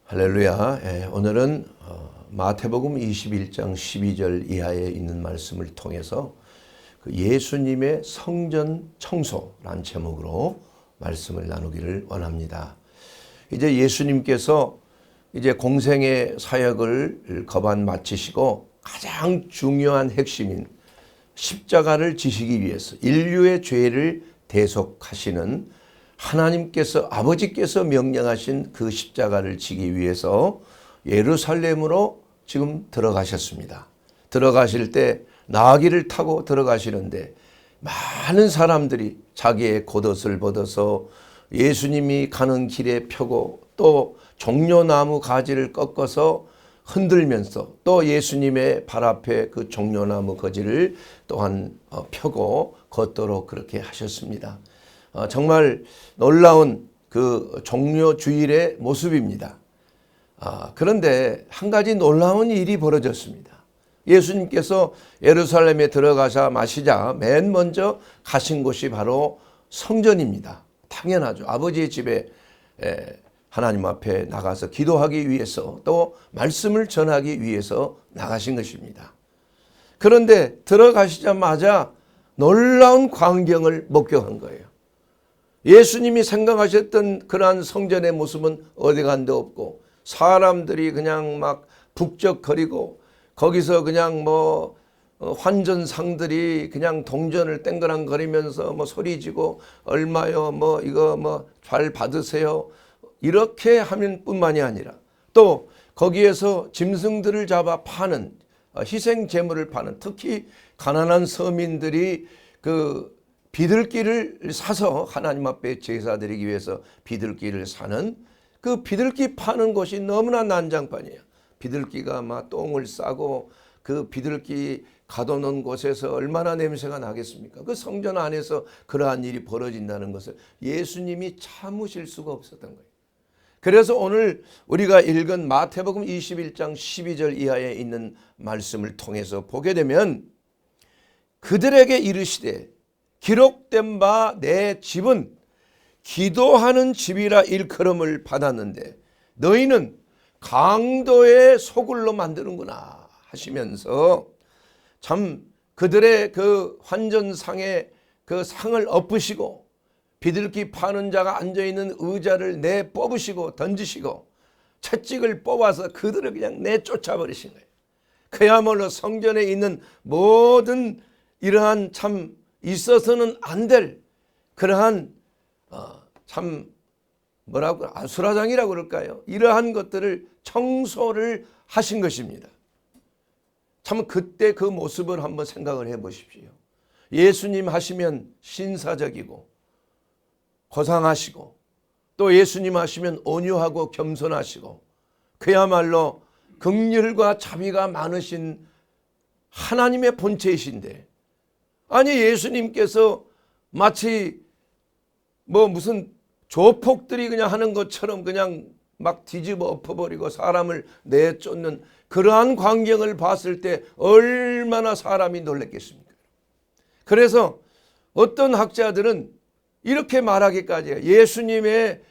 할렐루야. 오늘은 마태복음 21장 12절 이하에 있는 말씀을 통해서 예수님의 성전 청소란 제목으로 말씀을 나누기를 원합니다. 이제 예수님께서 이제 공생의 사역을 거반 마치시고 가장 중요한 핵심인 십자가를 지시기 위해서 인류의 죄를 대속하시는 하나님께서 아버지께서 명령하신 그 십자가를 지기 위해서 예루살렘으로 지금 들어가셨습니다. 들어가실 때 나귀를 타고 들어가시는데 많은 사람들이 자기의 겉옷을 벗어서 예수님이 가는 길에 펴고 또 종려나무 가지를 꺾어서 흔들면서 또 예수님의 발 앞에 그 종려나무 가지를 또한 펴고 걷도록 그렇게 하셨습니다. 정말 놀라운 그 종려 주일의 모습입니다. 그런데 한 가지 놀라운 일이 벌어졌습니다. 예수님께서 예루살렘에 들어가자마시자 맨 먼저 가신 곳이 바로 성전입니다. 당연하죠. 아버지의 집에 하나님 앞에 나가서 기도하기 위해서 또 말씀을 전하기 위해서 나가신 것입니다. 그런데 들어가시자마자 놀라운 광경을 목격한 거예요. 예수님이 생각하셨던 그러한 성전의 모습은 어디 간 데 없고 사람들이 그냥 막 북적거리고 거기서 그냥 환전상들이 그냥 동전을 땡그랑거리면서 소리지고 얼마요 이거 잘 받으세요 이렇게 하면 뿐만이 아니라 또 거기에서 짐승들을 잡아 파는 희생 제물을 파는 특히 가난한 서민들이 그 비둘기를 사서 하나님 앞에 제사 드리기 위해서 비둘기를 사는 그 비둘기 파는 곳이 너무나 난장판이에요. 비둘기가 막 똥을 싸고 그 비둘기 가둬놓은 곳에서 얼마나 냄새가 나겠습니까? 그 성전 안에서 그러한 일이 벌어진다는 것을 예수님이 참으실 수가 없었던 거예요. 그래서 오늘 우리가 읽은 마태복음 21장 12절 이하에 있는 말씀을 통해서 보게 되면 그들에게 이르시되 기록된 바 내 집은 기도하는 집이라 일컬음을 받았는데 너희는 강도의 소굴로 만드는구나 하시면서 참 그들의 그 환전상에 그 상을 엎으시고 비둘기 파는 자가 앉아있는 의자를 내뽑으시고 던지시고 채찍을 뽑아서 그들을 그냥 내쫓아 버리신 거예요. 그야말로 성전에 있는 모든 이러한 참 있어서는 안 될 그러한 참 뭐라고 아수라장이라고 그럴까요? 이러한 것들을 청소를 하신 것입니다. 참 그때 그 모습을 한번 생각을 해 보십시오. 예수님 하시면 신사적이고 고상하시고 또 예수님 하시면 온유하고 겸손하시고 그야말로 긍휼과 자비가 많으신 하나님의 본체이신데 아니 예수님께서 마치 무슨 조폭들이 그냥 하는 것처럼 그냥 막 뒤집어 엎어버리고 사람을 내쫓는 그러한 광경을 봤을 때 얼마나 사람이 놀랐겠습니까? 그래서 어떤 학자들은 이렇게 말하기까지 해요. 예수님의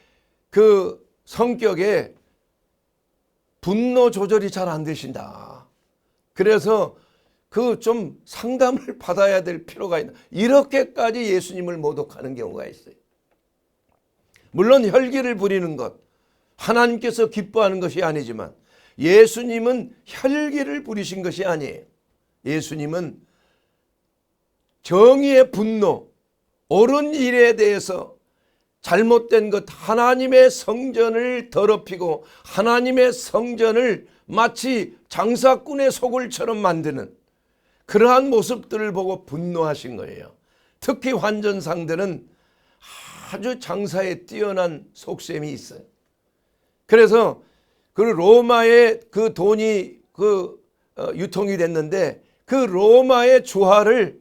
그 성격에 분노 조절이 잘 안 되신다. 그래서 그 좀 상담을 받아야 될 필요가 있다. 이렇게까지 예수님을 모독하는 경우가 있어요. 물론 혈기를 부리는 것, 하나님께서 기뻐하는 것이 아니지만 예수님은 혈기를 부리신 것이 아니에요. 예수님은 정의의 분노, 옳은 일에 대해서 잘못된 것, 하나님의 성전을 더럽히고 하나님의 성전을 마치 장사꾼의 소굴처럼 만드는 그러한 모습들을 보고 분노하신 거예요. 특히 환전상들은 아주 장사에 뛰어난 속셈이 있어요. 그래서 그 로마의 그 돈이 유통이 됐는데 그 로마의 주화를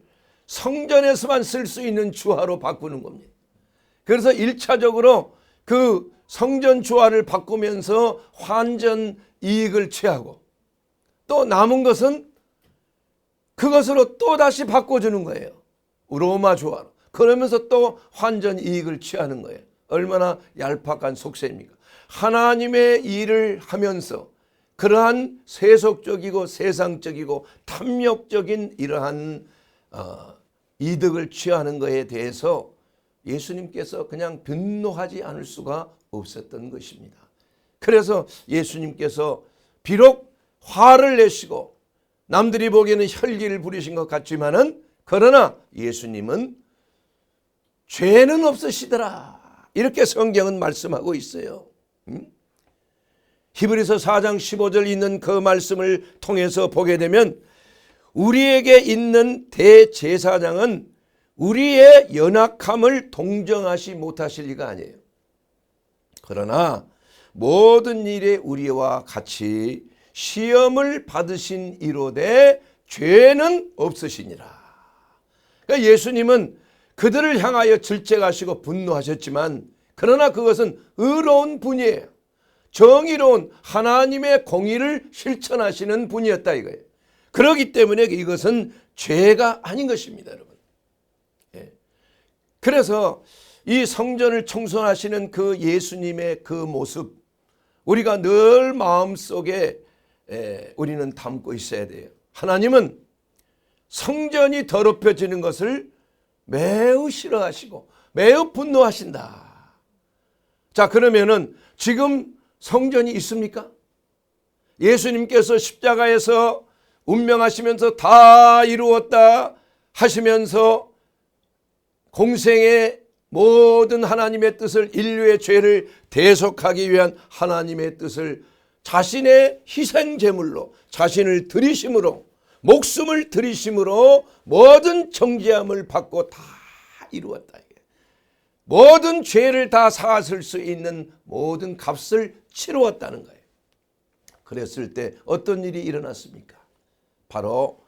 성전에서만 쓸 수 있는 주화로 바꾸는 겁니다. 그래서 1차적으로 그 성전 주화를 바꾸면서 환전 이익을 취하고 또 남은 것은 그것으로 또 다시 바꿔주는 거예요. 로마 주화로. 그러면서 또 환전 이익을 취하는 거예요. 얼마나 얄팍한 속셈입니까? 하나님의 일을 하면서 그러한 세속적이고 세상적이고 탐욕적인 이러한 이득을 취하는 것에 대해서 예수님께서 그냥 변노하지 않을 수가 없었던 것입니다. 그래서 예수님께서 비록 화를 내시고 남들이 보기에는 혈기를 부리신 것 같지만은 그러나 예수님은 죄는 없으시더라. 이렇게 성경은 말씀하고 있어요. 히브리서 4장 15절 있는 그 말씀을 통해서 보게 되면 우리에게 있는 대제사장은 우리의 연약함을 동정하지 못하실 리가 아니에요. 그러나 모든 일에 우리와 같이 시험을 받으신 이로되 죄는 없으시니라. 그러니까 예수님은 그들을 향하여 질책하시고 분노하셨지만 그러나 그것은 의로운 분이에요. 정의로운 하나님의 공의를 실천하시는 분이었다 이거예요. 그렇기 때문에 이것은 죄가 아닌 것입니다, 여러분. 그래서 이 성전을 청소하시는 그 예수님의 그 모습 우리가 늘 마음속에 우리는 담고 있어야 돼요. 하나님은 성전이 더럽혀지는 것을 매우 싫어하시고 매우 분노하신다. 자, 그러면은 지금 성전이 있습니까? 예수님께서 십자가에서 운명하시면서 다 이루었다 하시면서 공생의 모든 하나님의 뜻을 인류의 죄를 대속하기 위한 하나님의 뜻을 자신의 희생제물로 자신을 들이심으로 목숨을 들이심으로 모든 정죄함을 받고 다 이루었다. 모든 죄를 다 사하실 수 있는 모든 값을 치루었다는 거예요. 그랬을 때 어떤 일이 일어났습니까? 바로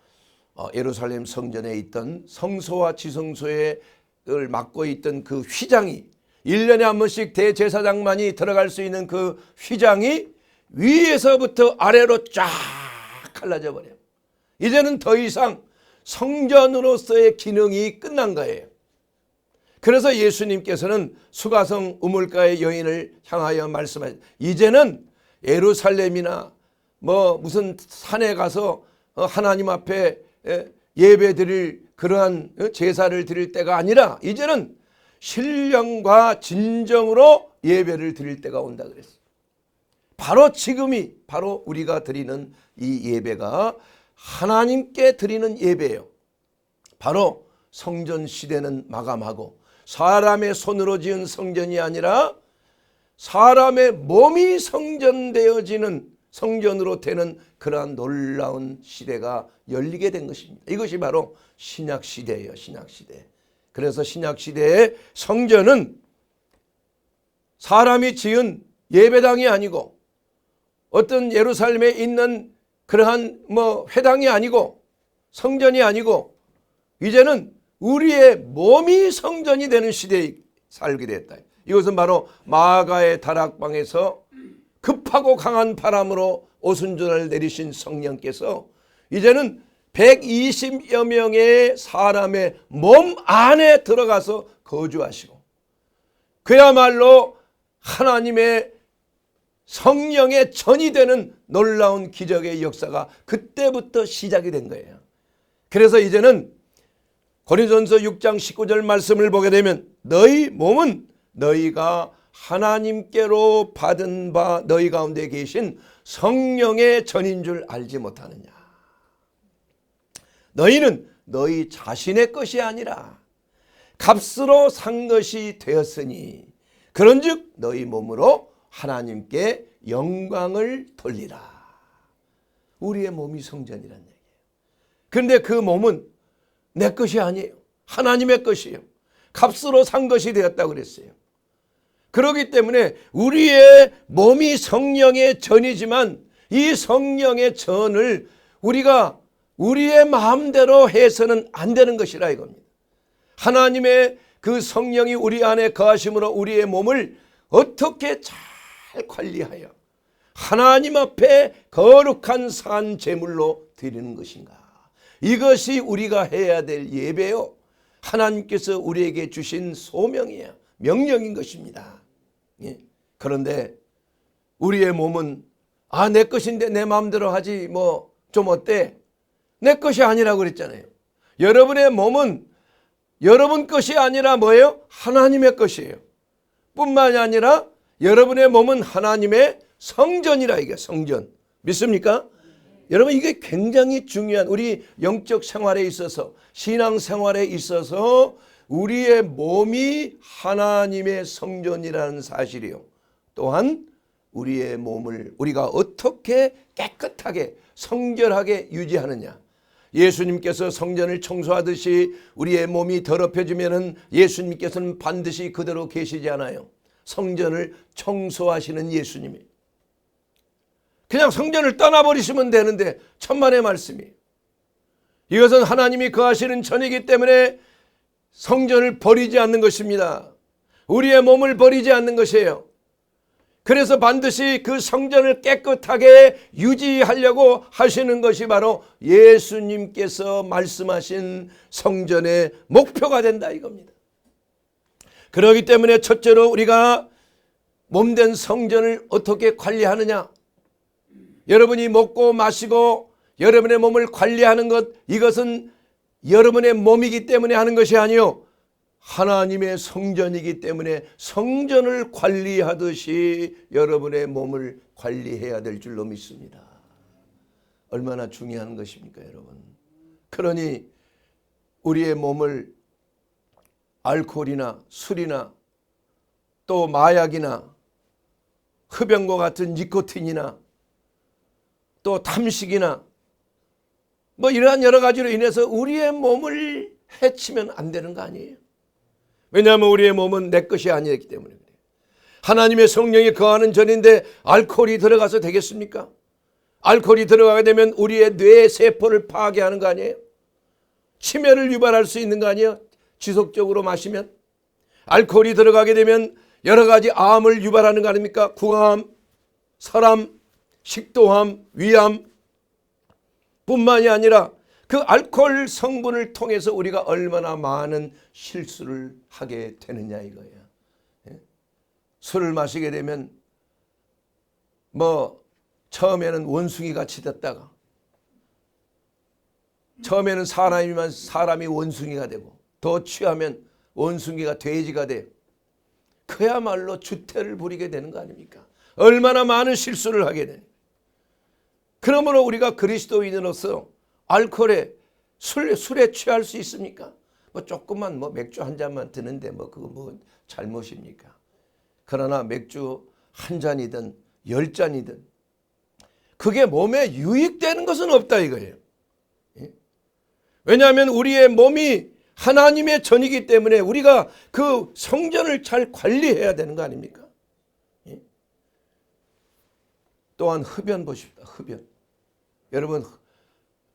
예루살렘 성전에 있던 성소와 지성소를 맡고 있던 그 휘장이 1년에 한 번씩 대제사장만이 들어갈 수 있는 그 휘장이 위에서부터 아래로 쫙 갈라져 버려요. 이제는 더 이상 성전으로서의 기능이 끝난 거예요. 그래서 예수님께서는 수가성 우물가의 여인을 향하여 말씀하셨어요. 이제는 예루살렘이나 무슨 산에 가서 하나님 앞에 예배 드릴 그러한 제사를 드릴 때가 아니라 이제는 신령과 진정으로 예배를 드릴 때가 온다 그랬어요. 바로 지금이 바로 우리가 드리는 이 예배가 하나님께 드리는 예배예요. 바로 성전 시대는 마감하고 사람의 손으로 지은 성전이 아니라 사람의 몸이 성전되어지는 성전으로 되는 그러한 놀라운 시대가 열리게 된 것입니다. 이것이 바로 신약시대예요. 신약시대. 그래서 신약시대의 성전은 사람이 지은 예배당이 아니고 어떤 예루살렘에 있는 그러한 회당이 아니고 성전이 아니고 이제는 우리의 몸이 성전이 되는 시대에 살게 됐다. 이것은 바로 마가의 다락방에서 급하고 강한 바람으로 오순절을 내리신 성령께서 이제는 120여 명의 사람의 몸 안에 들어가서 거주하시고 그야말로 하나님의 성령의 전이 되는 놀라운 기적의 역사가 그때부터 시작이 된 거예요. 그래서 이제는 고린도전서 6장 19절 말씀을 보게 되면 너희 몸은 너희가 하나님께로 받은 바 너희 가운데 계신 성령의 전인 줄 알지 못하느냐. 너희는 너희 자신의 것이 아니라 값으로 산 것이 되었으니 그런즉 너희 몸으로 하나님께 영광을 돌리라. 우리의 몸이 성전이란 얘기예요. 그런데 그 몸은 내 것이 아니에요. 하나님의 것이에요. 값으로 산 것이 되었다고 그랬어요. 그렇기 때문에 우리의 몸이 성령의 전이지만 이 성령의 전을 우리가 우리의 마음대로 해서는 안 되는 것이라 이겁니다. 하나님의 그 성령이 우리 안에 거하심으로 우리의 몸을 어떻게 잘 관리하여 하나님 앞에 거룩한 산 제물로 드리는 것인가. 이것이 우리가 해야 될 예배요. 하나님께서 우리에게 주신 소명이야. 명령인 것입니다. 예. 그런데 우리의 몸은 내 것인데 내 마음대로 하지 뭐 좀 어때? 내 것이 아니라고 그랬잖아요. 여러분의 몸은 여러분 것이 아니라 뭐예요? 하나님의 것이에요. 뿐만이 아니라 여러분의 몸은 하나님의 성전이라. 이게 성전. 믿습니까? 여러분, 이게 굉장히 중요한 우리 영적 생활에 있어서, 신앙 생활에 있어서 우리의 몸이 하나님의 성전이라는 사실이요. 또한 우리의 몸을 우리가 어떻게 깨끗하게 성결하게 유지하느냐. 예수님께서 성전을 청소하듯이 우리의 몸이 더럽혀지면은 예수님께서는 반드시 그대로 계시지 않아요. 성전을 청소하시는 예수님이. 그냥 성전을 떠나버리시면 되는데 천만의 말씀이. 이것은 하나님이 거하시는 전이기 때문에 성전을 버리지 않는 것입니다. 우리의 몸을 버리지 않는 것이에요. 그래서 반드시 그 성전을 깨끗하게 유지하려고 하시는 것이 바로 예수님께서 말씀하신 성전의 목표가 된다 이겁니다. 그렇기 때문에 첫째로 우리가 몸된 성전을 어떻게 관리하느냐. 여러분이 먹고 마시고 여러분의 몸을 관리하는 것, 이것은 여러분의 몸이기 때문에 하는 것이 아니요, 하나님의 성전이기 때문에 성전을 관리하듯이 여러분의 몸을 관리해야 될 줄로 믿습니다. 얼마나 중요한 것입니까, 여러분? 그러니 우리의 몸을 알코올이나 술이나 또 마약이나 흡연과 같은 니코틴이나 또 탐식이나 뭐 이러한 여러 가지로 인해서 우리의 몸을 해치면 안 되는 거 아니에요? 왜냐하면 우리의 몸은 내 것이 아니기 때문에 그래요. 하나님의 성령이 거하는 전인데 알코올이 들어가서 되겠습니까? 알코올이 들어가게 되면 우리의 뇌 세포를 파괴하는 거 아니에요? 치매를 유발할 수 있는 거 아니에요? 지속적으로 마시면. 알코올이 들어가게 되면 여러 가지 암을 유발하는 거 아닙니까? 구강암, 설암, 식도암, 위암 뿐만이 아니라 그 알코올 성분을 통해서 우리가 얼마나 많은 실수를 하게 되느냐 이거예요. 술을 마시게 되면 뭐 처음에는 원숭이 같이 됐다가 처음에는 사람이 원숭이가 되고 더 취하면 원숭이가 돼지가 돼요. 그야말로 주태를 부리게 되는 거 아닙니까? 얼마나 많은 실수를 하게 되는. 그러므로 우리가 그리스도인으로서 알코올에 술에 취할 수 있습니까? 뭐 조금만 뭐 맥주 한 잔만 드는데 뭐 그거 뭐 잘못입니까? 그러나 맥주 한 잔이든 10잔이든 그게 몸에 유익되는 것은 없다 이거예요. 왜냐하면 우리의 몸이 하나님의 전이기 때문에 우리가 그 성전을 잘 관리해야 되는 거 아닙니까? 또한 흡연 보십시다. 흡연. 여러분,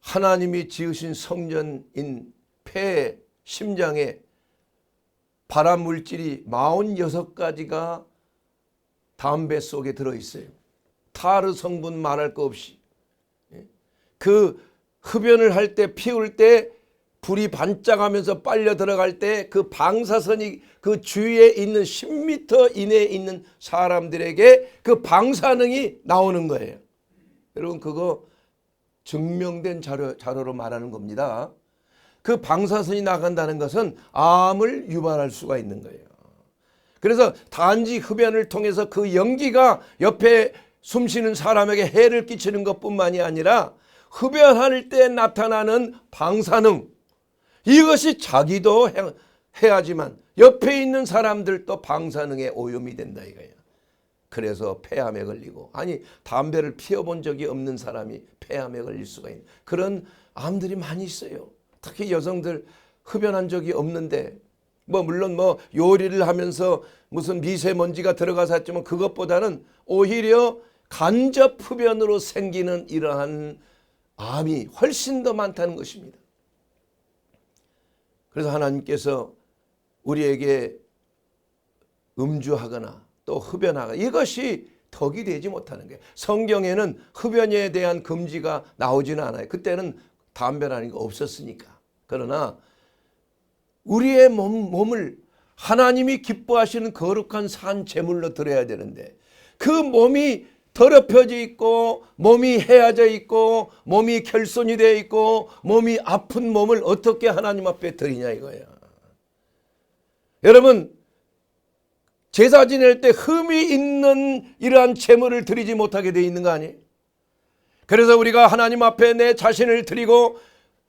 하나님이 지으신 성전인 폐, 심장에 발암 물질이 46가지가 담배 속에 들어있어요. 타르 성분 말할 거 없이. 그 흡연을 할 때, 피울 때 불이 반짝하면서 빨려 들어갈 때 그 방사선이 그 주위에 있는 10m 이내에 있는 사람들에게 그 방사능이 나오는 거예요. 여러분, 그거 증명된 자료로 말하는 겁니다. 그 방사선이 나간다는 것은 암을 유발할 수가 있는 거예요. 그래서 단지 흡연을 통해서 그 연기가 옆에 숨쉬는 사람에게 해를 끼치는 것뿐만이 아니라 흡연할 때 나타나는 방사능, 이것이 자기도 해하지만 옆에 있는 사람들도 방사능에 오염이 된다 이거예요. 그래서 폐암에 걸리고, 아니 담배를 피워본 적이 없는 사람이 폐암에 걸릴 수가 있는 그런 암들이 많이 있어요. 특히 여성들 흡연한 적이 없는데 뭐 물론 뭐 요리를 하면서 무슨 미세먼지가 들어가서 했지만 그것보다는 오히려 간접 흡연으로 생기는 이러한 암이 훨씬 더 많다는 것입니다. 그래서 하나님께서 우리에게 음주하거나 또 흡연하거나 이것이 덕이 되지 못하는 거예요. 성경에는 흡연에 대한 금지가 나오지는 않아요. 그때는 담배라는 게 없었으니까. 그러나 우리의 몸을 하나님이 기뻐하시는 거룩한 산 제물로 드려야 되는데 그 몸이 더럽혀져 있고 몸이 헤어져 있고 몸이 결손이 되어 있고 몸이 아픈 몸을 어떻게 하나님 앞에 드리냐 이거야. 여러분, 제사 지낼 때 흠이 있는 이러한 제물을 드리지 못하게 되어 있는 거 아니에요? 그래서 우리가 하나님 앞에 내 자신을 드리고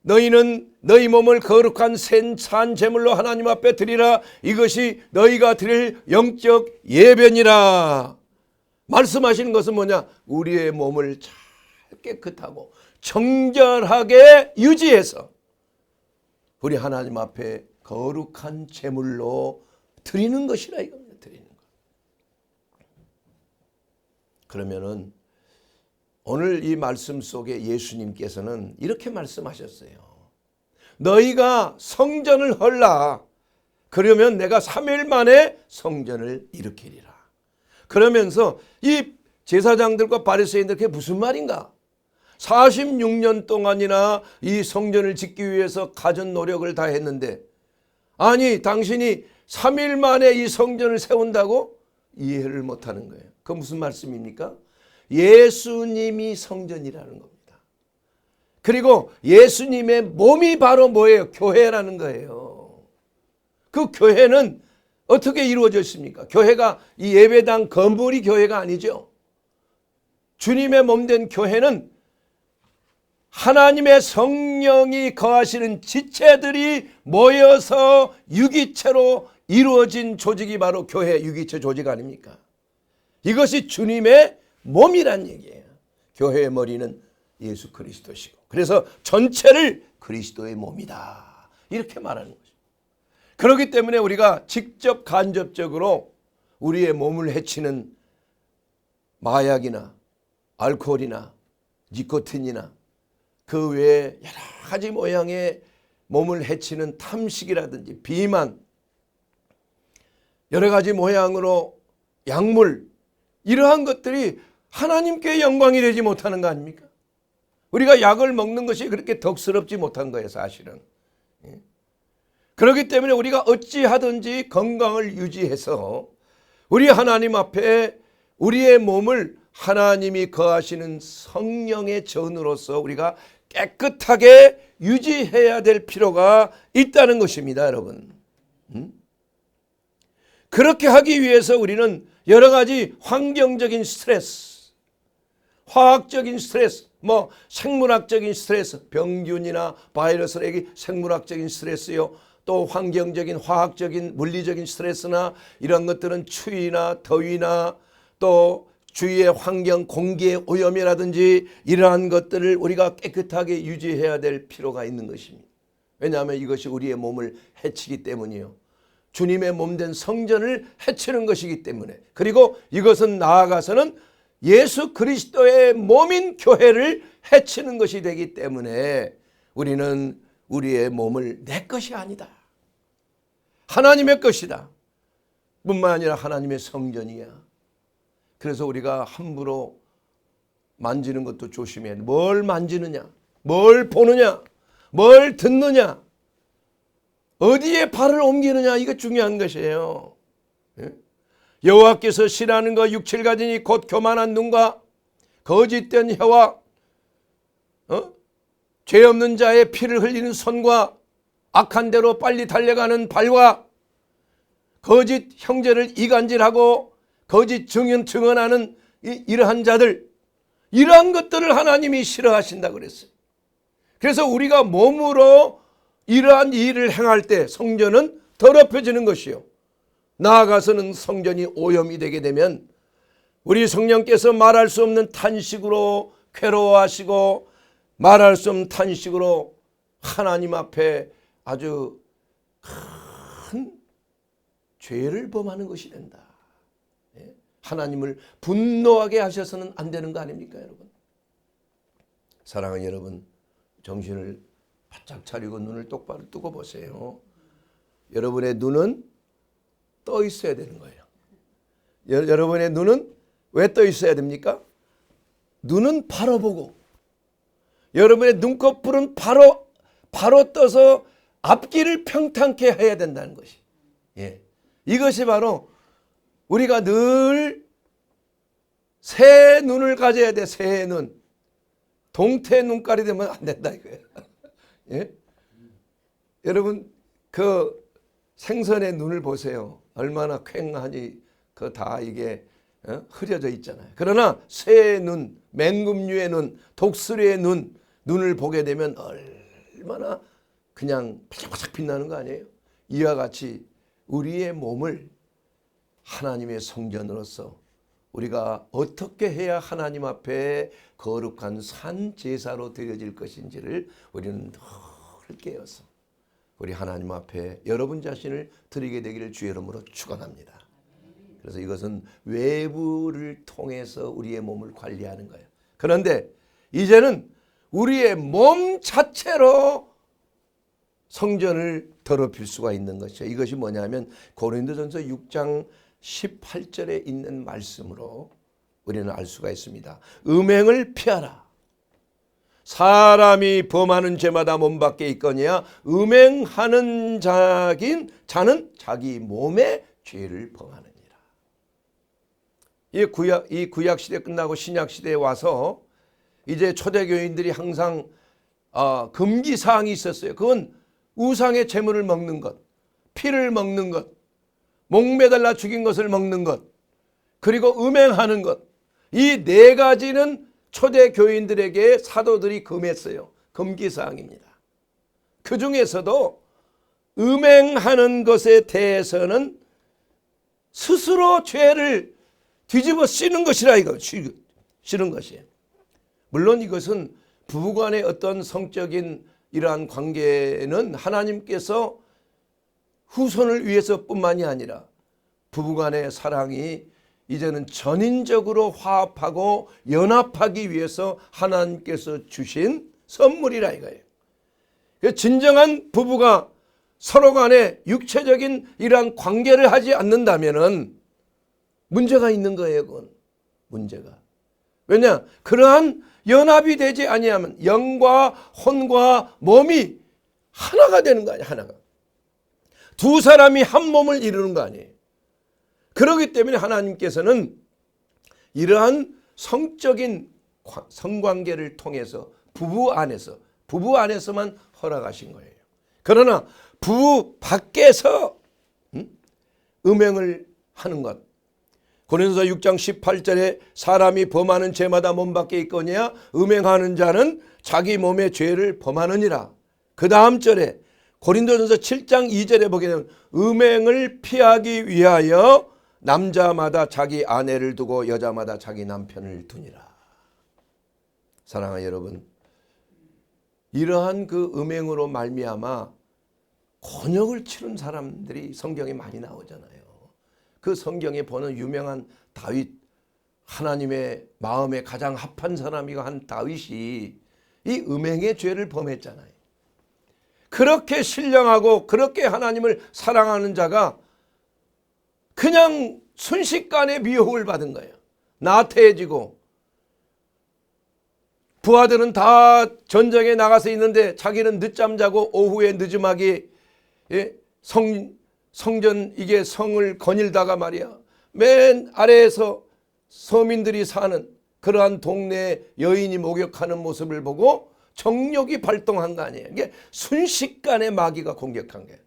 너희는 너희 몸을 거룩한 산 제물로 하나님 앞에 드리라. 이것이 너희가 드릴 영적 예배니라. 말씀하시는 것은 뭐냐? 우리의 몸을 잘 깨끗하고 정결하게 유지해서 우리 하나님 앞에 거룩한 제물로 드리는 것이라 이겁니다. 드리는 것. 그러면은 오늘 이 말씀 속에 예수님께서는 이렇게 말씀하셨어요. 너희가 성전을 헐라. 그러면 내가 3일 만에 성전을 일으키리라. 그러면서 이 제사장들과 바리새인들 그게 무슨 말인가? 46년 동안이나 이 성전을 짓기 위해서 가진 노력을 다 했는데 아니 당신이 3일 만에 이 성전을 세운다고? 이해를 못하는 거예요. 그건 무슨 말씀입니까? 예수님이 성전이라는 겁니다. 그리고 예수님의 몸이 바로 뭐예요? 교회라는 거예요. 그 교회는 어떻게 이루어졌습니까? 교회가 이 예배당 건물이 교회가 아니죠. 주님의 몸된 교회는 하나님의 성령이 거하시는 지체들이 모여서 유기체로 이루어진 조직이 바로 교회 유기체 조직 아닙니까? 이것이 주님의 몸이란 얘기예요. 교회의 머리는 예수 그리스도시고 그래서 전체를 그리스도의 몸이다 이렇게 말하는 거죠. 그렇기 때문에 우리가 직접 간접적으로 우리의 몸을 해치는 마약이나 알코올이나 니코틴이나 그 외에 여러 가지 모양의 몸을 해치는 탐식이라든지 비만 여러 가지 모양으로 약물 이러한 것들이 하나님께 영광이 되지 못하는 거 아닙니까? 우리가 약을 먹는 것이 그렇게 덕스럽지 못한 거예요 사실은. 그렇기 때문에 우리가 어찌하든지 건강을 유지해서 우리 하나님 앞에 우리의 몸을 하나님이 거하시는 성령의 전으로서 우리가 깨끗하게 유지해야 될 필요가 있다는 것입니다 여러분. 그렇게 하기 위해서 우리는 여러 가지 환경적인 스트레스, 화학적인 스트레스, 생물학적인 스트레스, 병균이나 바이러스에게 생물학적인 스트레스요. 또 환경적인 화학적인 물리적인 스트레스나 이런 것들은 추위나 더위나 또 주위의 환경 공기의 오염이라든지 이러한 것들을 우리가 깨끗하게 유지해야 될 필요가 있는 것입니다. 왜냐하면 이것이 우리의 몸을 해치기 때문이요. 주님의 몸된 성전을 해치는 것이기 때문에 그리고 이것은 나아가서는 예수 그리스도의 몸인 교회를 해치는 것이 되기 때문에 우리는 우리의 몸을 내 것이 아니다. 하나님의 것이다. 뿐만 아니라 하나님의 성전이야. 그래서 우리가 함부로 만지는 것도 조심해야 돼. 뭘 만지느냐, 뭘 보느냐, 뭘 듣느냐, 어디에 발을 옮기느냐 이거 중요한 것이에요. 여호와께서 싫어하는 거 6, 7가지니 곧 교만한 눈과 거짓된 혀와 죄 없는 자의 피를 흘리는 손과 악한 대로 빨리 달려가는 발과 거짓 형제를 이간질하고 거짓 증언하는 이러한 자들 이러한 것들을 하나님이 싫어하신다 그랬어요. 그래서 우리가 몸으로 이러한 일을 행할 때 성전은 더럽혀지는 것이요. 나아가서는 성전이 오염이 되게 되면 우리 성령께서 말할 수 없는 탄식으로 괴로워하시고 말할 수 없는 탄식으로 하나님 앞에 아주 큰 죄를 범하는 것이 된다. 하나님을 분노하게 하셔서는 안 되는 거 아닙니까 여러분? 사랑하는 여러분, 정신을 바짝 차리고 눈을 똑바로 뜨고 보세요. 여러분의 눈은 떠 있어야 되는 거예요. 여러분의 눈은 왜 떠 있어야 됩니까? 눈은 바로 보고 여러분의 눈꺼풀은 바로 떠서 앞길을 평탄케 해야 된다는 것이. 이것이 바로 우리가 늘 새 눈을 가져야 돼. 새 눈. 동태 눈깔이 되면 안 된다 이거예요. 예? 여러분 그 생선의 눈을 보세요. 얼마나 퀭하니 그 다 이게 흐려져 있잖아요. 그러나 새의 눈, 맹금류의 눈, 독수리의 눈을 보게 되면 얼마나 그냥 반짝반짝 빛나는 거 아니에요? 이와 같이 우리의 몸을 하나님의 성전으로서 우리가 어떻게 해야 하나님 앞에 거룩한 산 제사로 드려질 것인지를 우리는 늘 깨어서 우리 하나님 앞에 여러분 자신을 드리게 되기를 주의 이름으로 축원합니다. 그래서 이것은 외부를 통해서 우리의 몸을 관리하는 거예요. 그런데 이제는 우리의 몸 자체로 성전을 더럽힐 수가 있는 것이죠. 이것이 뭐냐면 고린도전서 6장 18절에 있는 말씀으로 우리는 알 수가 있습니다. 음행을 피하라. 사람이 범하는 죄마다 몸 밖에 있거니와 음행하는 자는 자기 몸의 죄를 범하느니라. 이 구약 시대 끝나고 신약 시대에 와서 이제 초대교인들이 항상 금기 사항이 있었어요. 그건 우상의 제물을 먹는 것, 피를 먹는 것, 목매달라 죽인 것을 먹는 것, 그리고 음행하는 것. 이 네 가지는 초대교인들에게 사도들이 금했어요. 금기사항입니다. 그 중에서도 음행하는 것에 대해서는 스스로 죄를 뒤집어 씌는 것이라 이거 씌는 것이에요. 물론 이것은 부부간의 어떤 성적인 이러한 관계는 하나님께서 후손을 위해서뿐만이 아니라 부부간의 사랑이 이제는 전인적으로 화합하고 연합하기 위해서 하나님께서 주신 선물이라 이거예요. 진정한 부부가 서로 간에 육체적인 이러한 관계를 하지 않는다면은 문제가 있는 거예요. 그건 문제가. 왜냐? 그러한 연합이 되지 아니하면 영과 혼과 몸이 하나가 되는 거 아니에요. 하나가. 두 사람이 한 몸을 이루는 거 아니에요. 그렇기 때문에 하나님께서는 이러한 성적인 성관계를 통해서 부부 안에서만 허락하신 거예요. 그러나 부부 밖에서 음행을 하는 것, 고린도서 6장 18절에 사람이 범하는 죄마다 몸 밖에 있거니와 음행하는 자는 자기 몸의 죄를 범하느니라. 그 다음 절에 고린도전서 7장 2절에 보게 되면 음행을 피하기 위하여 남자마다 자기 아내를 두고 여자마다 자기 남편을 두니라. 사랑하는 여러분, 이러한 그 음행으로 말미암아 곤욕을 치른 사람들이 성경에 많이 나오잖아요. 그 성경에 보는 유명한 다윗, 하나님의 마음에 가장 합한 사람이고 한 다윗이 이 음행의 죄를 범했잖아요. 그렇게 신령하고 그렇게 하나님을 사랑하는 자가 그냥 순식간에 미혹을 받은 거예요. 나태해지고 부하들은 다 전쟁에 나가서 있는데 자기는 늦잠 자고 오후에 늦음하게 성전 이게 성을 거닐다가 말이야. 맨 아래에서 서민들이 사는 그러한 동네에 여인이 목욕하는 모습을 보고 정욕이 발동한 거 아니에요. 이게 순식간에 마귀가 공격한 거예요.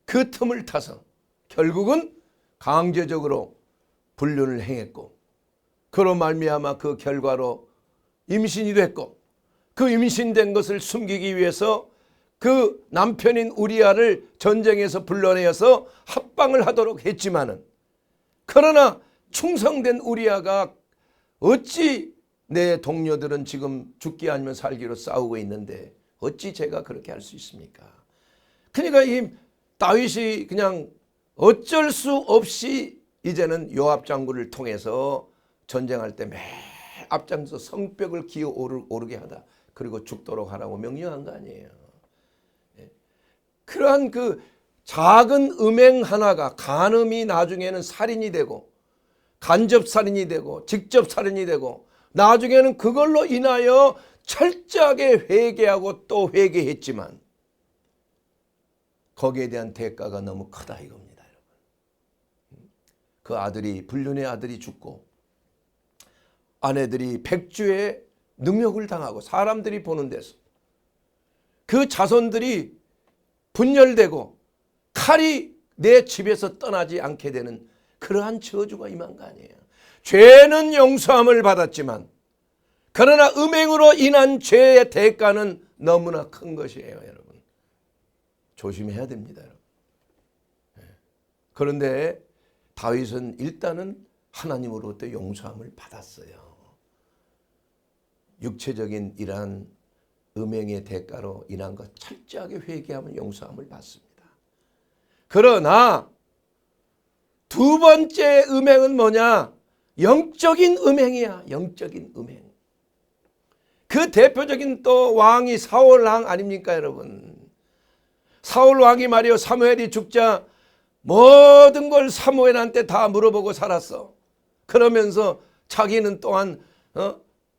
그 틈을 타서 결국은 강제적으로 불륜을 행했고 그로 말미암아 그 결과로 임신이 됐고 그 임신된 것을 숨기기 위해서 그 남편인 우리아를 전쟁에서 불러내어서 합방을 하도록 했지만은 그러나 충성된 우리아가 어찌 내 동료들은 지금 죽기 아니면 살기로 싸우고 있는데 어찌 제가 그렇게 할 수 있습니까? 그러니까 이 다윗이 그냥 어쩔 수 없이 이제는 요압 장군을 통해서 전쟁할 때 매 앞장서 성벽을 기어 오르게 하다. 그리고 죽도록 하라고 명령한 거 아니에요. 그러한 그 작은 음행 하나가 간음이 나중에는 살인이 되고 간접 살인이 되고 직접 살인이 되고 나중에는 그걸로 인하여 철저하게 회개하고 또 회개했지만 거기에 대한 대가가 너무 크다 이겁니다. 여러분. 그 아들이 불륜의 아들이 죽고 아내들이 백주의 능욕을 당하고 사람들이 보는 데서 그 자손들이 분열되고 칼이 내 집에서 떠나지 않게 되는 그러한 저주가 임한 거 아니에요. 죄는 용서함을 받았지만 그러나 음행으로 인한 죄의 대가는 너무나 큰 것이에요, 여러분. 조심해야 됩니다, 여러분. 그런데 다윗은 일단은 하나님으로부터 용서함을 받았어요. 육체적인 이러한 음행의 대가로 인한 것 철저하게 회개하면 용서함을 받습니다. 그러나 두 번째 음행은 뭐냐? 영적인 음행이야. 영적인 음행. 그 대표적인 또 왕이 사울 왕 아닙니까, 여러분? 사울 왕이 말이요, 사무엘이 죽자 모든 걸 사무엘한테 다 물어보고 살았어. 그러면서 자기는 또한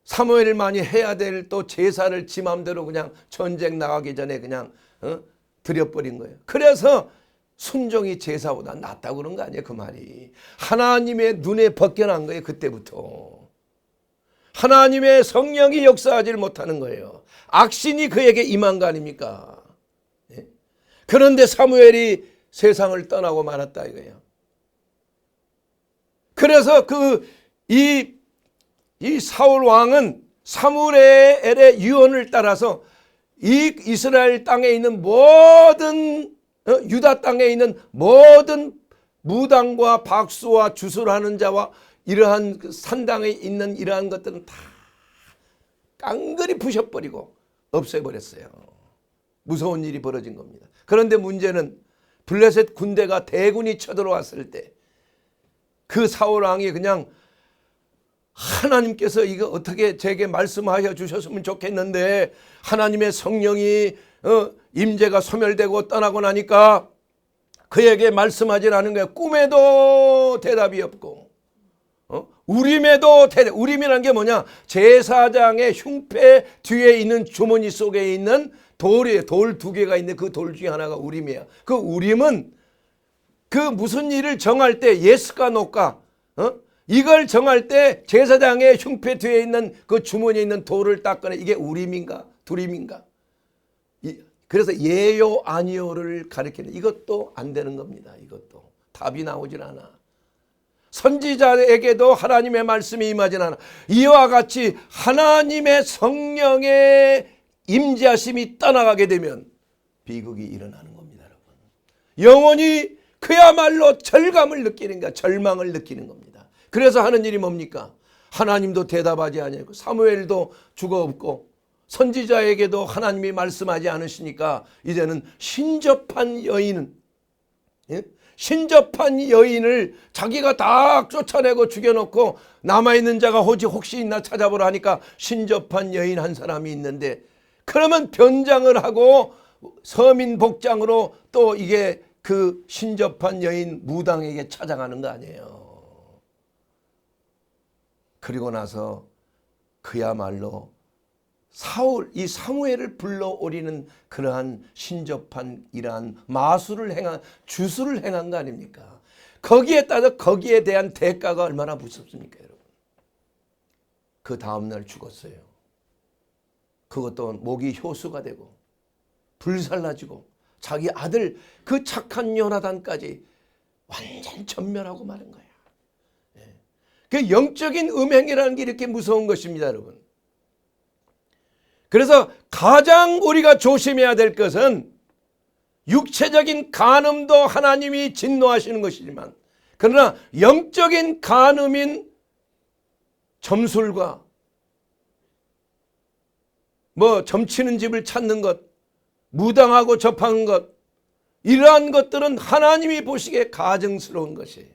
사무엘만이 해야 될 또 제사를 지 맘대로 그냥 전쟁 나가기 전에 그냥 드려버린 거예요. 그래서 순종이 제사보다 낫다고 그런 거 아니에요, 그 말이. 하나님의 눈에 벗겨난 거예요, 그때부터. 하나님의 성령이 역사하지 못하는 거예요. 악신이 그에게 임한 거 아닙니까? 그런데 사무엘이 세상을 떠나고 말았다 이거예요. 그래서 이 사울 왕은 사무엘의 유언을 따라서 이 이스라엘 땅에 있는 모든 유다 땅에 있는 모든 무당과 박수와 주술하는 자와 이러한 산당에 있는 이러한 것들은 다 깡그리 부셔버리고 없애버렸어요. 무서운 일이 벌어진 겁니다. 그런데 문제는 블레셋 군대가 대군이 쳐들어왔을 때 그 사울 왕이 그냥 하나님께서 이거 어떻게 제게 말씀하여 주셨으면 좋겠는데 하나님의 성령이 임재가 소멸되고 떠나고 나니까 그에게 말씀하지 않은 거야. 꿈에도 대답이 없고 우림에도 우림이라는 게 뭐냐? 제사장의 흉패 뒤에 있는 주머니 속에 있는 돌이에요. 돌 두 개가 있는데 그 돌 중에 하나가 우림이야. 그 우림은 그 무슨 일을 정할 때 예스가 노가 이걸 정할 때 제사장의 흉패 뒤에 있는 그 주머니에 있는 돌을 딱 꺼내 이게 우림인가 두림인가. 그래서 예요 아니요를 가리키는 이것도 안 되는 겁니다. 이것도 답이 나오질 않아. 선지자에게도 하나님의 말씀이 임하진 않아. 이와 같이 하나님의 성령의 임재하심이 떠나가게 되면 비극이 일어나는 겁니다, 여러분. 영혼이 그야말로 절감을 느끼는 거야. 절망을 느끼는 겁니다. 그래서 하는 일이 뭡니까? 하나님도 대답하지 않고 사무엘도 죽어 없고 선지자에게도 하나님이 말씀하지 않으시니까 이제는 신접한 여인을 자기가 다 쫓아내고 죽여놓고 남아있는 자가 혹시 있나 찾아보라 하니까 신접한 여인 한 사람이 있는데 그러면 변장을 하고 서민 복장으로 또 이게 그 신접한 여인 무당에게 찾아가는 거 아니에요. 그리고 나서 그야말로 이 사무엘을 불러오리는 그러한 신접한 이러한 주술을 행한 거 아닙니까? 거기에 따라 거기에 대한 대가가 얼마나 무섭습니까, 여러분? 그 다음날 죽었어요. 그것도 목이 효수가 되고 불살라지고 자기 아들 그 착한 요나단까지 완전 전멸하고 마는 거야. 그 영적인 음행이라는 게 이렇게 무서운 것입니다, 여러분. 그래서 가장 우리가 조심해야 될 것은 육체적인 간음도 하나님이 진노하시는 것이지만 그러나 영적인 간음인 점술과 점치는 집을 찾는 것, 무당하고 접하는 것, 이러한 것들은 하나님이 보시기에 가증스러운 것이에요.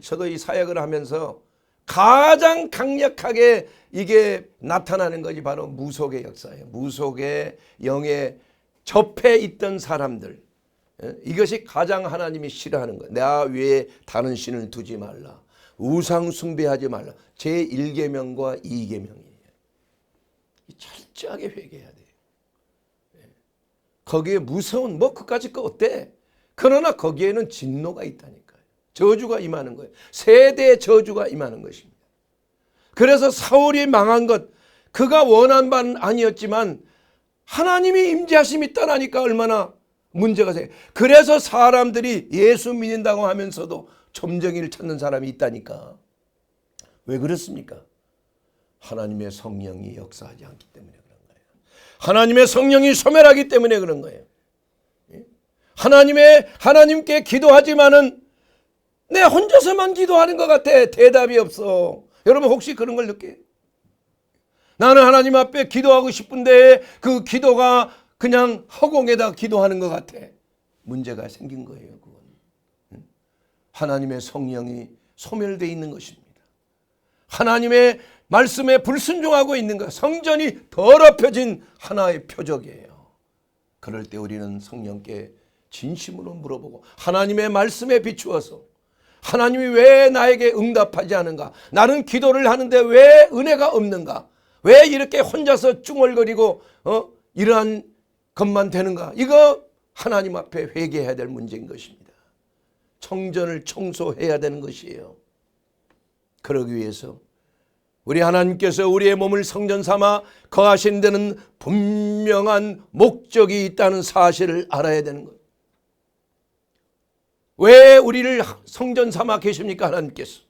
저도 이 사역을 하면서 가장 강력하게 이게 나타나는 것이 바로 무속의 역사예요. 무속의 영에 접해 있던 사람들, 이것이 가장 하나님이 싫어하는 거예요. 나 외에 다른 신을 두지 말라, 우상 숭배하지 말라. 제1계명과 2계명이에요. 철저하게 회개해야 돼요. 거기에 무서운 그까짓 거 어때? 그러나 거기에는 진노가 있다니까요. 저주가 임하는 거예요. 세대의 저주가 임하는 것입니다. 그래서 사울이 망한 것, 그가 원한 바는 아니었지만 하나님이 임재하심이 떠나니까 얼마나 문제가 생겨. 그래서 사람들이 예수 믿는다고 하면서도 점쟁이를 찾는 사람이 있다니까. 왜 그렇습니까? 하나님의 성령이 역사하지 않기 때문에 그런 거예요. 하나님의 성령이 소멸하기 때문에 그런 거예요. 하나님께 기도하지만은 내 혼자서만 기도하는 것 같아. 대답이 없어. 여러분 혹시 그런 걸 느껴요? 나는 하나님 앞에 기도하고 싶은데 그 기도가 그냥 허공에다 기도하는 것 같아. 문제가 생긴 거예요. 그건. 하나님의 성령이 소멸되어 있는 것입니다. 하나님의 말씀에 불순종하고 있는 것. 성전이 더럽혀진 하나의 표적이에요. 그럴 때 우리는 성령께 진심으로 물어보고 하나님의 말씀에 비추어서 하나님이 왜 나에게 응답하지 않은가? 나는 기도를 하는데 왜 은혜가 없는가? 왜 이렇게 혼자서 쭝얼거리고 이러한 것만 되는가? 이거 하나님 앞에 회개해야 될 문제인 것입니다. 성전을 청소해야 되는 것이에요. 그러기 위해서 우리 하나님께서 우리의 몸을 성전 삼아 거하신 데는 분명한 목적이 있다는 사실을 알아야 되는 거예요. 왜 우리를 성전 삼아 계십니까? 하나님께서.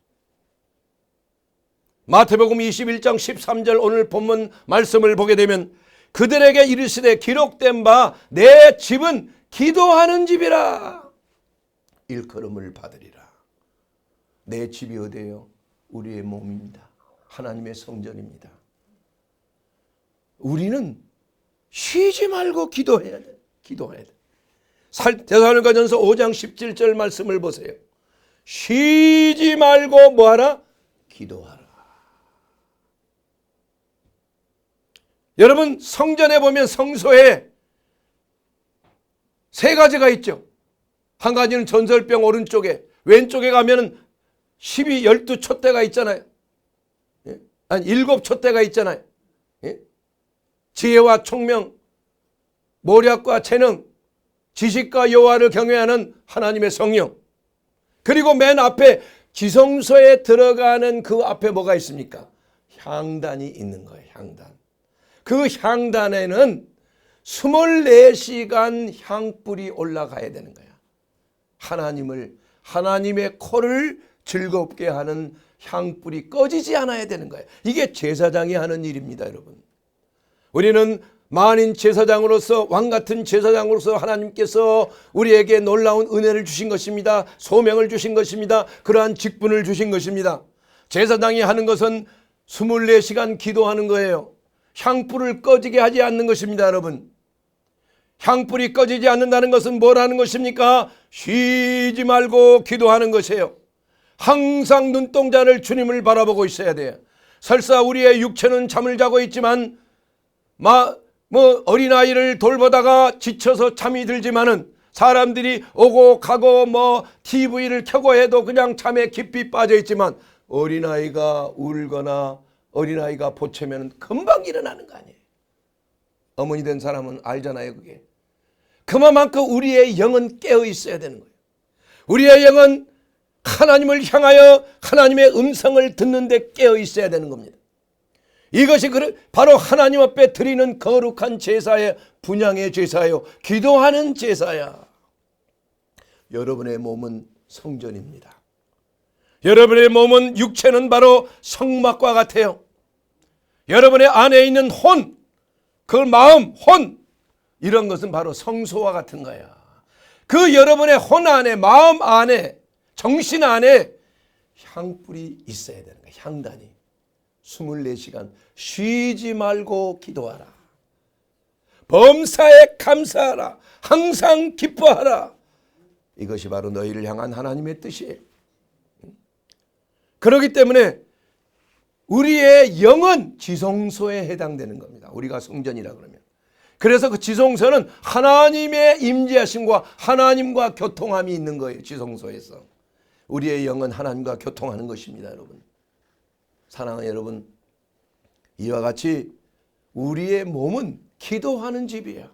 마태복음 21장 13절 오늘 본문 말씀을 보게 되면 그들에게 이르시되 기록된 바 내 집은 기도하는 집이라 일컬음을 받으리라. 내 집이 어디예요? 우리의 몸입니다. 하나님의 성전입니다. 우리는 쉬지 말고 기도해야 돼. 기도해야 돼. 데살로니가전서 5장 17절 말씀을 보세요. 쉬지 말고 뭐하라? 기도하라. 여러분 성전에 보면 성소에 세 가지가 있죠. 한 가지는 전설병 오른쪽에, 왼쪽에 가면은 12촛대가 있잖아요. 아니 7촛대가 있잖아요. 지혜와 총명, 모략과 재능, 지식과 여호와를 경외하는 하나님의 성령. 그리고 맨 앞에 지성소에 들어가는 그 앞에 뭐가 있습니까? 향단이 있는 거예요. 향단. 그 향단에는 24시간 향불이 올라가야 되는 거야. 하나님의 코를 즐겁게 하는 향불이 꺼지지 않아야 되는 거예요. 이게 제사장이 하는 일입니다, 여러분. 우리는 만인 제사장으로서, 왕같은 제사장으로서 하나님께서 우리에게 놀라운 은혜를 주신 것입니다. 소명을 주신 것입니다. 그러한 직분을 주신 것입니다. 제사장이 하는 것은 24시간 기도하는 거예요. 향불을 꺼지게 하지 않는 것입니다, 여러분. 향불이 꺼지지 않는다는 것은 뭐라는 것입니까? 쉬지 말고 기도하는 것이에요. 항상 눈동자를 주님을 바라보고 있어야 돼요. 설사 우리의 육체는 잠을 자고 있지만 어린아이를 돌보다가 지쳐서 잠이 들지만은 사람들이 오고 가고 TV를 켜고 해도 그냥 잠에 깊이 빠져 있지만 어린아이가 울거나 어린아이가 보채면 금방 일어나는 거 아니에요. 어머니 된 사람은 알잖아요, 그게. 그만큼 우리의 영은 깨어 있어야 되는 거예요. 우리의 영은 하나님을 향하여 하나님의 음성을 듣는데 깨어 있어야 되는 겁니다. 이것이 바로 하나님 앞에 드리는 거룩한 제사의 분향의 제사요, 기도하는 제사야. 여러분의 몸은 성전입니다. 여러분의 몸은, 육체는 바로 성막과 같아요. 여러분의 안에 있는 혼, 그 마음, 혼, 이런 것은 바로 성소와 같은 거야. 그 여러분의 혼 안에, 마음 안에, 정신 안에 향불이 있어야 되는 거야. 향단이. 24시간 쉬지 말고 기도하라. 범사에 감사하라. 항상 기뻐하라. 이것이 바로 너희를 향한 하나님의 뜻이에요. 그렇기 때문에 우리의 영은 지성소에 해당되는 겁니다. 우리가 성전이라 그러면. 그래서 그 지성소는 하나님의 임재하심과 하나님과 교통함이 있는 거예요. 지성소에서. 우리의 영은 하나님과 교통하는 것입니다, 여러분. 사랑하는 여러분, 이와 같이 우리의 몸은 기도하는 집이에요.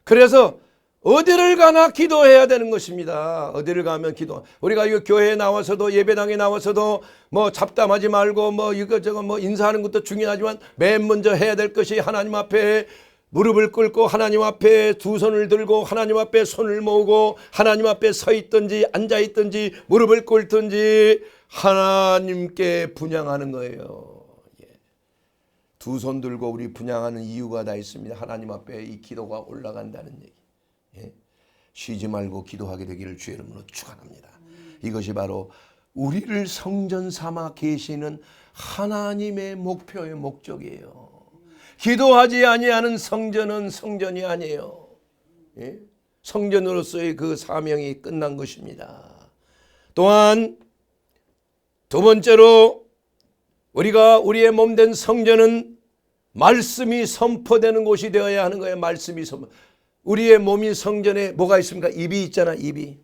그래서 어디를 가나 기도해야 되는 것입니다. 어디를 가면 기도. 우리가 이 교회에 나와서도 예배당에 나와서도 뭐 잡담하지 말고 뭐 이것저것 뭐 인사하는 것도 중요하지만 맨 먼저 해야 될 것이 하나님 앞에 무릎을 꿇고 하나님 앞에 두 손을 들고 하나님 앞에 손을 모으고 하나님 앞에 서 있든지 앉아 있든지 무릎을 꿇든지 하나님께 분향하는 거예요. 두 손 들고 우리 분향하는 이유가 다 있습니다. 하나님 앞에 이 기도가 올라간다는 얘기. 쉬지 말고 기도하게 되기를 주의 이름으로 축원합니다. 이것이 바로 우리를 성전 삼아 계시는 하나님의 목표의 목적이에요. 기도하지 아니하는 성전은 성전이 아니에요. 성전으로서의 그 사명이 끝난 것입니다. 또한 두 번째로 우리가 우리의 몸된 성전은 말씀이 선포되는 곳이 되어야 하는 거예요. 말씀이 선포. 우리의 몸이 성전에 뭐가 있습니까? 입이 있잖아, 입이.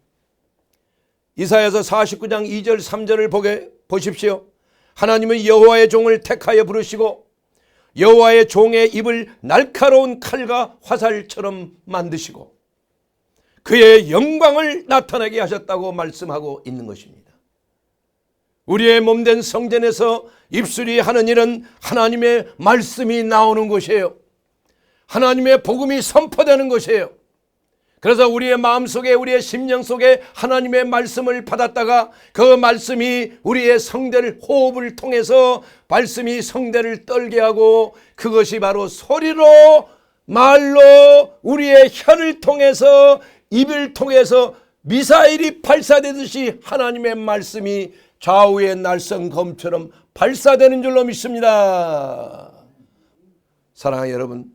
이사야서 49장 2절 3절을 보십시오. 하나님은 여호와의 종을 택하여 부르시고 여호와의 종의 입을 날카로운 칼과 화살처럼 만드시고 그의 영광을 나타나게 하셨다고 말씀하고 있는 것입니다. 우리의 몸된 성전에서 입술이 하는 일은 하나님의 말씀이 나오는 곳이에요. 하나님의 복음이 선포되는 것이에요. 그래서 우리의 마음속에 우리의 심령 속에 하나님의 말씀을 받았다가 그 말씀이 우리의 성대를 호흡을 통해서 말씀이 성대를 떨게 하고 그것이 바로 소리로 말로 우리의 혀를 통해서 입을 통해서 미사일이 발사되듯이 하나님의 말씀이 좌우의 날성검처럼 발사되는 줄로 믿습니다. 사랑하는 여러분,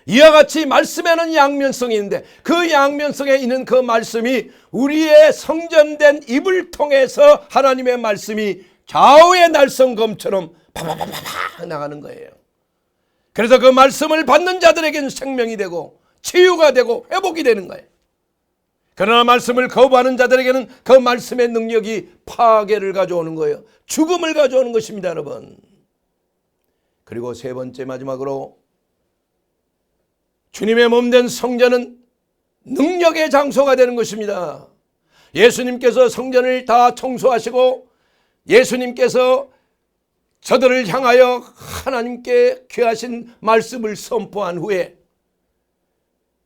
이와 같이 말씀에는 양면성이 있는데 그 양면성에 있는 그 말씀이 우리의 성전된 입을 통해서 하나님의 말씀이 좌우의 날성검처럼 파파파파 나가는 거예요. 그래서 그 말씀을 받는 자들에게는 생명이 되고 치유가 되고 회복이 되는 거예요. 그러나 말씀을 거부하는 자들에게는 그 말씀의 능력이 파괴를 가져오는 거예요. 죽음을 가져오는 것입니다, 여러분. 그리고 세 번째 마지막으로 주님의 몸된 성전은 능력의 장소가 되는 것입니다. 예수님께서 성전을 다 청소하시고 예수님께서 저들을 향하여 하나님께 귀하신 말씀을 선포한 후에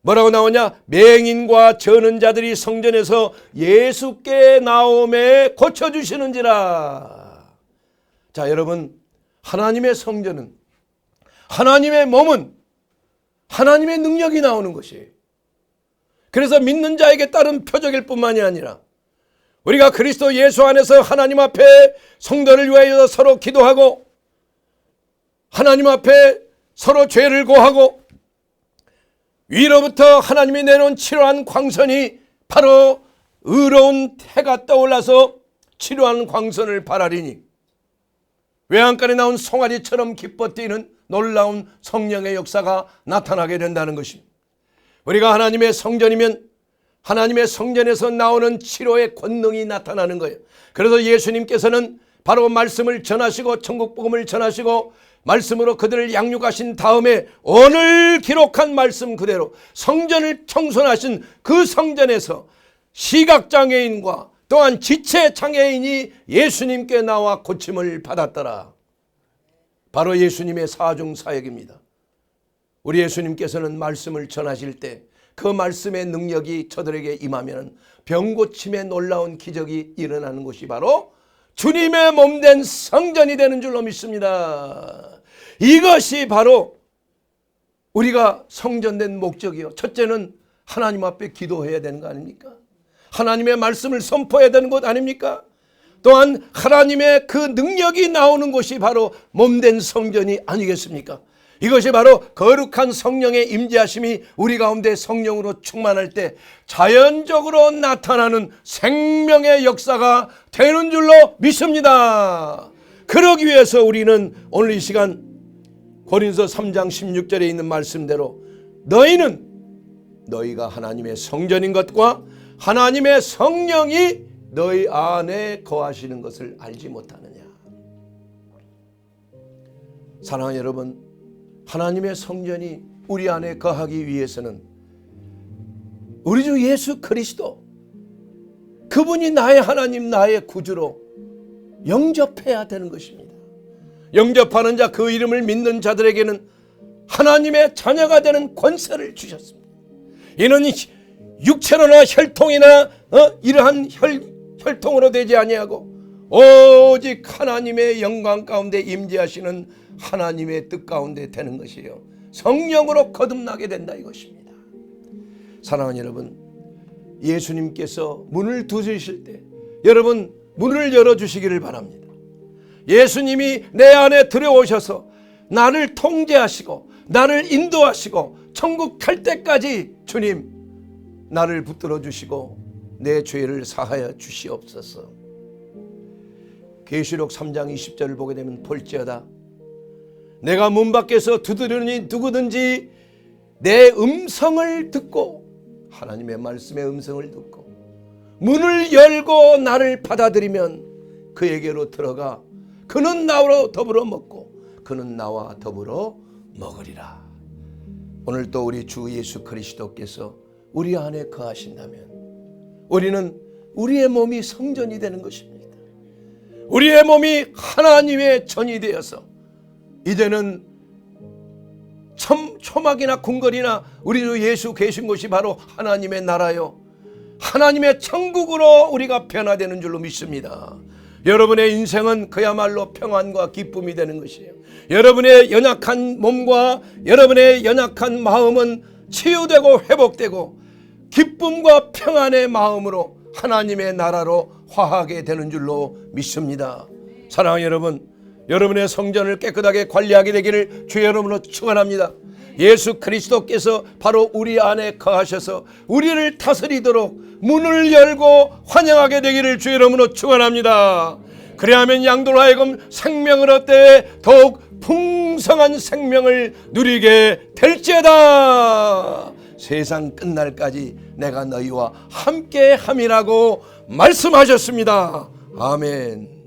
뭐라고 나오냐? 맹인과 저는 자들이 성전에서 예수께 나오매 고쳐주시는지라. 자, 여러분, 하나님의 성전은, 하나님의 몸은 하나님의 능력이 나오는 것이에요. 그래서 믿는 자에게 따른 표적일 뿐만이 아니라 우리가 그리스도 예수 안에서 하나님 앞에 성도를 위하여 서로 기도하고 하나님 앞에 서로 죄를 고하고 위로부터 하나님이 내놓은 치료한 광선이 바로 의로운 해가 떠올라서 치료한 광선을 바라리니 외양간에 나온 송아지처럼 기뻐 뛰는 놀라운 성령의 역사가 나타나게 된다는 것입니다. 우리가 하나님의 성전이면 하나님의 성전에서 나오는 치료의 권능이 나타나는 거예요. 그래서 예수님께서는 바로 말씀을 전하시고 천국 복음을 전하시고 말씀으로 그들을 양육하신 다음에 오늘 기록한 말씀 그대로 성전을 청소하신 그 성전에서 시각장애인과 또한 지체장애인이 예수님께 나와 고침을 받았더라. 바로 예수님의 사중사역입니다. 우리 예수님께서는 말씀을 전하실 때 그 말씀의 능력이 저들에게 임하면 병고침의 놀라운 기적이 일어나는 것이 바로 주님의 몸된 성전이 되는 줄로 믿습니다. 이것이 바로 우리가 성전된 목적이요. 첫째는 하나님 앞에 기도해야 되는 거 아닙니까? 하나님의 말씀을 선포해야 되는 것 아닙니까? 또한 하나님의 그 능력이 나오는 곳이 바로 몸된 성전이 아니겠습니까? 이것이 바로 거룩한 성령의 임재하심이 우리 가운데 성령으로 충만할 때 자연적으로 나타나는 생명의 역사가 되는 줄로 믿습니다. 그러기 위해서 우리는 오늘 이 시간 고린도서 3장 16절에 있는 말씀대로 너희는 너희가 하나님의 성전인 것과 하나님의 성령이 너희 안에 거하시는 것을 알지 못하느냐. 사랑하는 여러분, 하나님의 성전이 우리 안에 거하기 위해서는 우리 주 예수 그리스도, 그분이 나의 하나님, 나의 구주로 영접해야 되는 것입니다. 영접하는 자, 그 이름을 믿는 자들에게는 하나님의 자녀가 되는 권세를 주셨습니다. 이는 육체로나 혈통이나 이러한 혈통으로 되지 아니하고 오직 하나님의 영광 가운데 임재하시는 하나님의 뜻 가운데 되는 것이에요. 성령으로 거듭나게 된다 이것입니다. 사랑하는 여러분, 예수님께서 문을 두드리실 때 여러분 문을 열어주시기를 바랍니다. 예수님이 내 안에 들어오셔서 나를 통제하시고 나를 인도하시고 천국 갈 때까지 주님 나를 붙들어 주시고 내 죄를 사하여 주시옵소서. 계시록 3장 20절을 보게 되면 볼지어다 내가 문 밖에서 두드리니 누구든지 내 음성을 듣고, 하나님의 말씀의 음성을 듣고 문을 열고 나를 받아들이면 그에게로 들어가 그는 나와 더불어 먹고 그는 나와 더불어 먹으리라. 오늘 또 우리 주 예수 그리스도께서 우리 안에 거하신다면 우리는 우리의 몸이 성전이 되는 것입니다. 우리의 몸이 하나님의 전이 되어서 이제는 초막이나 궁궐이나 우리 주 예수 계신 곳이 바로 하나님의 나라요, 하나님의 천국으로 우리가 변화되는 줄로 믿습니다. 여러분의 인생은 그야말로 평안과 기쁨이 되는 것이에요. 여러분의 연약한 몸과 여러분의 연약한 마음은 치유되고 회복되고 기쁨과 평안의 마음으로 하나님의 나라로 화하게 되는 줄로 믿습니다. 사랑하는 여러분, 여러분의 성전을 깨끗하게 관리하게 되기를 주의 이름으로 축원합니다. 예수 그리스도께서 바로 우리 안에 거하셔서 우리를 다스리도록 문을 열고 환영하게 되기를 주의 이름으로 축원합니다. 그래야만 양도로 하여금 생명을 얻되 더욱 풍성한 생명을 누리게 될지어다. 세상 끝날까지 내가 너희와 함께 함이라고 말씀하셨습니다. 아멘.